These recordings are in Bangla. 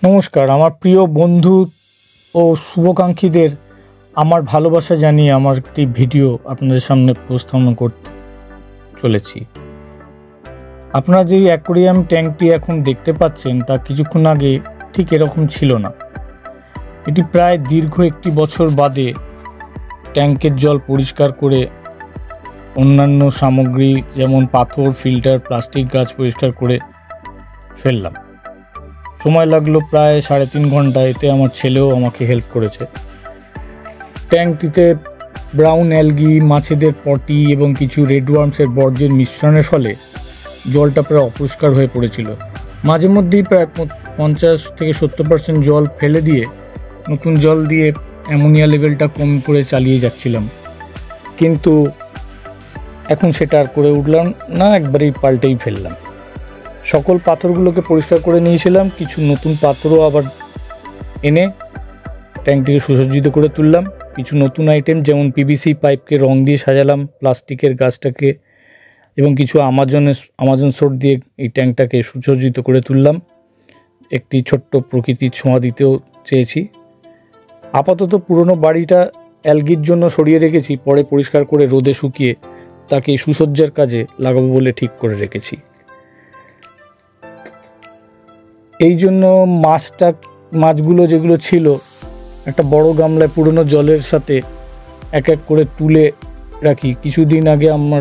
নমস্কার আমার প্রিয় বন্ধু ও শুভাকাঙ্ক্ষীদের আমার ভালোবাসা জানিয়ে আমার একটি ভিডিও আপনাদের সামনে উপস্থাপন করতে চলেছি। আপনারা যে অ্যাকোয়ারিয়াম ট্যাঙ্কটি এখন দেখতে পাচ্ছেন তা কিছুক্ষণ আগে ঠিক এরকম ছিল না। এটি প্রায় দীর্ঘ একটি বছর বাদে ট্যাঙ্কের জল পরিষ্কার করে অন্যান্য সামগ্রী যেমন পাথর, ফিল্টার, প্লাস্টিক, গাছ পরিষ্কার করে ফেললাম। সময় লাগলো প্রায় 3.5 ঘন্টা। এতে আমার ছেলেও আমাকে হেল্প করেছে। ট্যাঙ্কটিতে ব্রাউন অ্যালগি, মাছেদের পটি এবং কিছু রেডওয়ার্মসের বর্জ্যের মিশ্রণের ফলে জলটা প্রায় অপরিষ্কার হয়ে পড়েছিল। মাঝে মধ্যেই প্রায় 50-70% জল ফেলে দিয়ে নতুন জল দিয়ে অ্যামোনিয়া লেভেলটা কম করে চালিয়ে যাচ্ছিলাম, কিন্তু এখন সেটা আর করে উঠলাম না, একবারেই পাল্টেই ফেললাম। সকল পাথরগুলোকে পরিষ্কার করে নিয়েছিলাম, কিছু নতুন পাথরও আবার এনে ট্যাঙ্কটিকে সুসজ্জিত করে তুললাম। কিছু নতুন আইটেম যেমন পিভিসি পাইপকে রং দিয়ে সাজালাম, প্লাস্টিকের গাছটাকে এবং কিছু আমাজন সোট দিয়ে এই ট্যাঙ্কটাকে সুসজ্জিত করে তুললাম। একটি ছোট্ট প্রকৃতির ছোঁয়া দিতেও চেয়েছি। আপাতত পুরনো বাড়িটা অ্যালগির জন্য সরিয়ে রেখেছি, পরে পরিষ্কার করে রোদে শুকিয়ে তাকে সুসজ্জার কাজে লাগাবো বলে ঠিক করে রেখেছি। এই জন্য মাছগুলো যেগুলো ছিল একটা বড় গামলায় পুরনো জলের সাথে এক এক করে তুলে রাখি। কিছুদিন আগে আমরা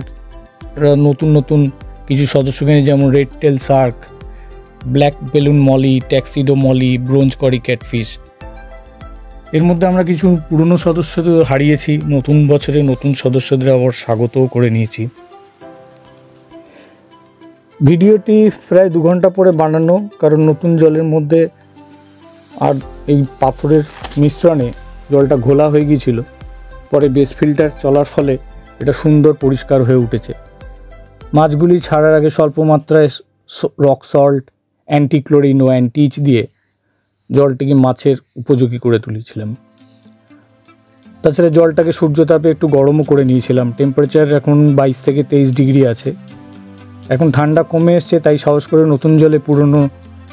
নতুন কিছু সদস্যকে নিয়ে, যেমন red tail shark, black balloon molly, tuxedo molly, bronze cory catfish, এর মধ্যে আমরা কিছু পুরনো সদস্যদের হারিয়েছি। নতুন বছরে নতুন সদস্যদের আবার স্বাগতও করে নিয়েছি। ভিডিওটি প্রায় 2 ঘন্টা পরে বানানো, কারণ নতুন জলের মধ্যে আর এই পাথরের মিশ্রণে জলটা ঘোলা হয়ে গিয়েছিল। পরে বেস ফিল্টার চলার ফলে এটা সুন্দর পরিষ্কার হয়ে উঠেছে। মাছগুলি ছাড়ার আগে স্বল্প মাত্রায় রক সল্ট, অ্যান্টিক্লোরিন ও অ্যান্টিচ দিয়ে জলটিকে মাছের উপযোগী করে তুলেছিলাম। তাছাড়া জলটাকে সূর্যতাপে একটু গরমও করে নিয়েছিলাম। টেম্পারেচার এখন 22 থেকে 23 ডিগ্রি আছে। এখন ঠান্ডা কমে এসছে, তাই সাহস করে নতুন জলে পুরনো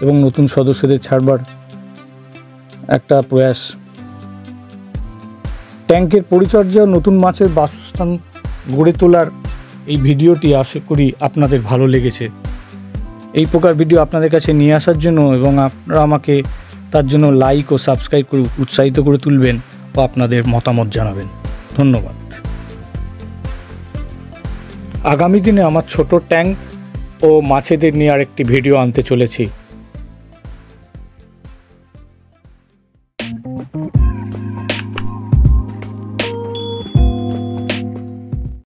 এবং নতুন সদস্যদের ছাড়বার একটা প্রয়াস। ট্যাঙ্কের পরিচর্যা, নতুন মাছের বাসস্থান গড়ে তোলার এই ভিডিওটি আশা করি আপনাদের ভালো লেগেছে। এই প্রকার ভিডিও আপনাদের কাছে নিয়ে আসার জন্য এবং আপনারা আমাকে তার জন্য লাইক ও সাবস্ক্রাইব করে উৎসাহিত করে তুলবেন ও আপনাদের মতামত জানাবেন। ধন্যবাদ। আগামী দিনে আমার ছোট ট্যাঙ্ক ও মাছেদের নিয়ে আরেকটি ভিডিও আনতে চলেছি।